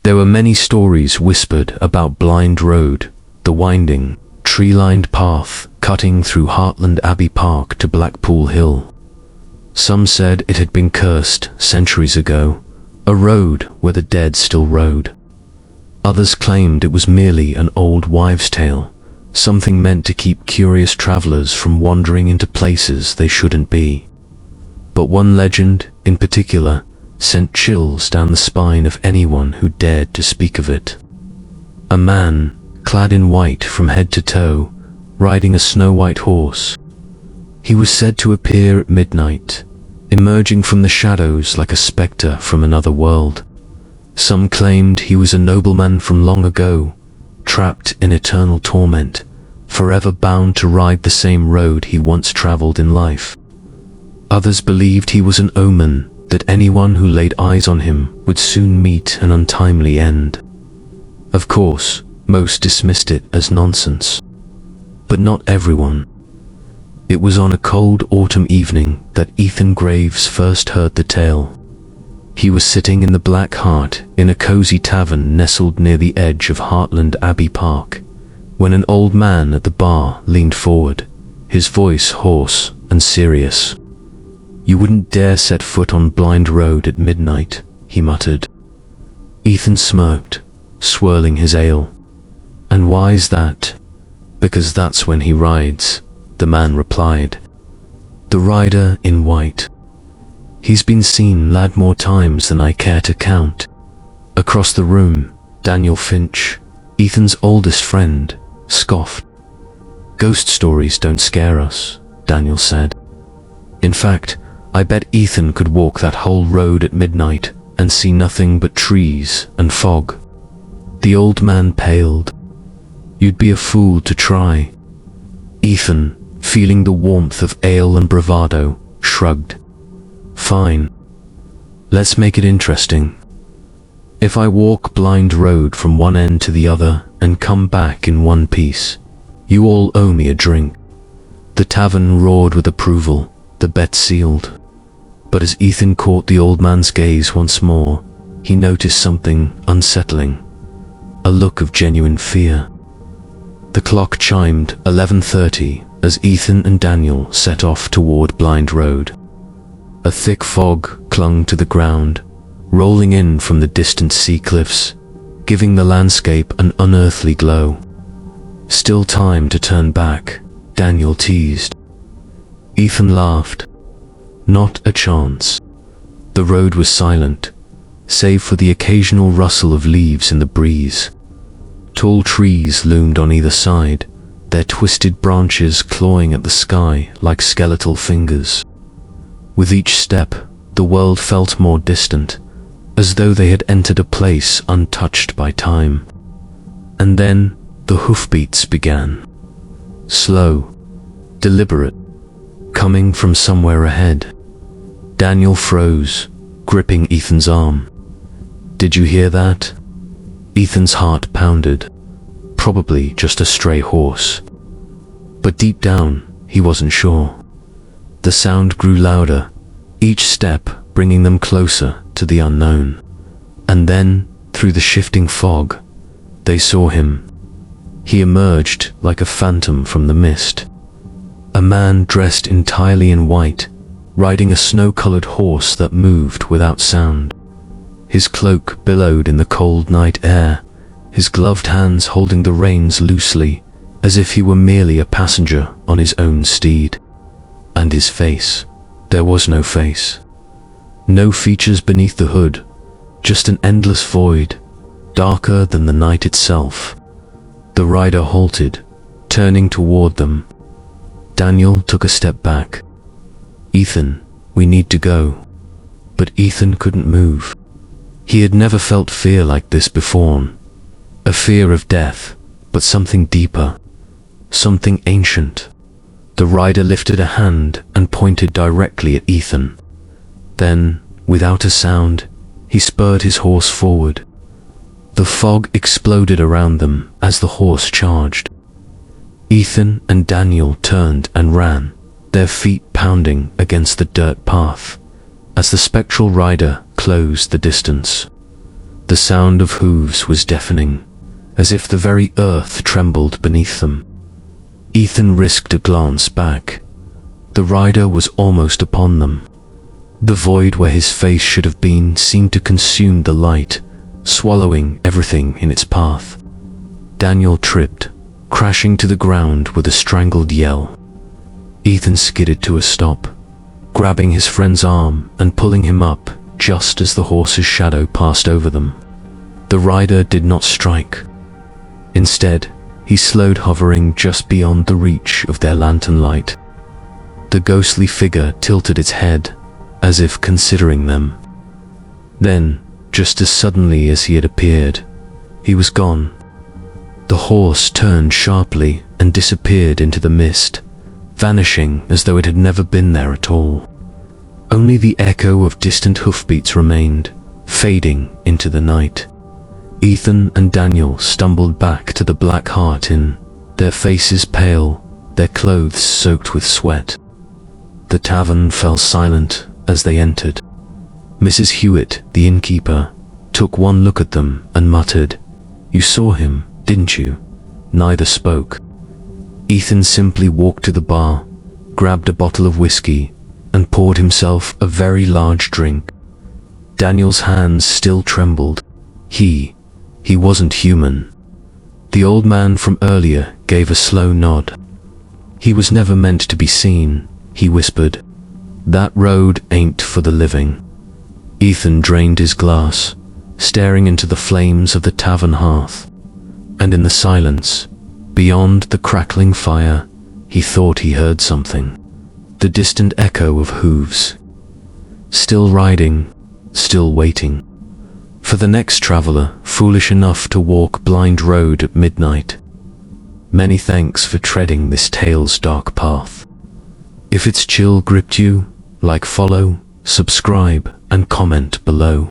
There were many stories whispered about Blind Road, the winding, tree-lined path cutting through Hartland Abbey Park to Blackpool Hill. Some said it had been cursed centuries ago, a road where the dead still rode. Others claimed it was merely an old wives' tale, something meant to keep curious travelers from wandering into places they shouldn't be. But one legend, in particular, sent chills down the spine of anyone who dared to speak of it. A man, clad in white from head to toe, riding a snow-white horse. He was said to appear at midnight, emerging from the shadows like a spectre from another world. Some claimed he was a nobleman from long ago, trapped in eternal torment, forever bound to ride the same road he once traveled in life. Others believed he was an omen, that anyone who laid eyes on him would soon meet an untimely end. Of course, most dismissed it as nonsense. But not everyone. It was on a cold autumn evening that Ethan Graves first heard the tale. He was sitting in the Black Hart in a cozy tavern nestled near the edge of Hartland Abbey Park, when an old man at the bar leaned forward, his voice hoarse and serious. "You wouldn't dare set foot on Blind Road at midnight," he muttered. Ethan smirked, swirling his ale. "And why's that?" "Because that's when he rides," the man replied. "The rider in white. He's been seen, lad, more times than I care to count." Across the room, Daniel Finch, Ethan's oldest friend, scoffed. "Ghost stories don't scare us," Daniel said. "In fact, I bet Ethan could walk that whole road at midnight and see nothing but trees and fog." The old man paled. "You'd be a fool to try." Ethan, feeling the warmth of ale and bravado, shrugged. "Fine. Let's make it interesting. If I walk Blind Road from one end to the other and come back in one piece, you all owe me a drink." The tavern roared with approval, the bet sealed. But as Ethan caught the old man's gaze once more, he noticed something unsettling, a look of genuine fear. The clock chimed 11:30 as Ethan and Daniel set off toward Blind Road. A thick fog clung to the ground, rolling in from the distant sea cliffs, giving the landscape an unearthly glow. "Still time to turn back," Daniel teased. Ethan laughed. Not a chance. The road was silent, save for the occasional rustle of leaves in the breeze. Tall trees loomed on either side, their twisted branches clawing at the sky like skeletal fingers. With each step, the world felt more distant, as though they had entered a place untouched by time. And then the hoofbeats began. Slow, deliberate, coming from somewhere ahead. Daniel froze, gripping Ethan's arm. "Did you hear that?" Ethan's heart pounded. Probably just a stray horse. But deep down, he wasn't sure. The sound grew louder, each step bringing them closer to the unknown. And then, through the shifting fog, they saw him. He emerged like a phantom from the mist. A man dressed entirely in white, riding a snow-colored horse that moved without sound. His cloak billowed in the cold night air, his gloved hands holding the reins loosely, as if he were merely a passenger on his own steed. And his face. There was no face. No features beneath the hood, just an endless void, darker than the night itself. The rider halted, turning toward them. Daniel took a step back. "Ethan, we need to go." But Ethan couldn't move. He had never felt fear like this before. A fear of death, but something deeper, something ancient. The rider lifted a hand and pointed directly at Ethan. Then, without a sound, he spurred his horse forward. The fog exploded around them as the horse charged. Ethan and Daniel turned and ran, their feet pounding against the dirt path, as the spectral rider closed the distance. The The sound of hooves was deafening, as if the very earth trembled beneath them. Ethan risked a glance back. The rider was almost upon them. The void where his face should have been seemed to consume the light, swallowing everything in its path. Daniel tripped, crashing to the ground with a strangled yell. Ethan skidded to a stop, grabbing his friend's arm and pulling him up just as the horse's shadow passed over them. The rider did not strike. Instead, he slowed, hovering just beyond the reach of their lantern light. The ghostly figure tilted its head, as if considering them. Then, just as suddenly as he had appeared, he was gone. The horse turned sharply and disappeared into the mist, vanishing as though it had never been there at all. Only the echo of distant hoofbeats remained, fading into the night. Ethan and Daniel stumbled back to the Black Hart Inn, their faces pale, their clothes soaked with sweat. The tavern fell silent as they entered. Mrs. Hewitt, the innkeeper, took one look at them and muttered, "You saw him, didn't you?" Neither spoke. Ethan simply walked to the bar, grabbed a bottle of whiskey, and poured himself a very large drink. Daniel's hands still trembled. He wasn't human. The old man from earlier gave a slow nod. "He was never meant to be seen," he whispered. "That road ain't for the living." Ethan drained his glass, staring into the flames of the tavern hearth. And in the silence, beyond the crackling fire, he thought he heard something. The distant echo of hooves. Still riding, still waiting. For the next traveler, foolish enough to walk blind road at midnight. Many thanks for treading this tale's dark path. If its chill gripped you, like, follow, subscribe, and comment below.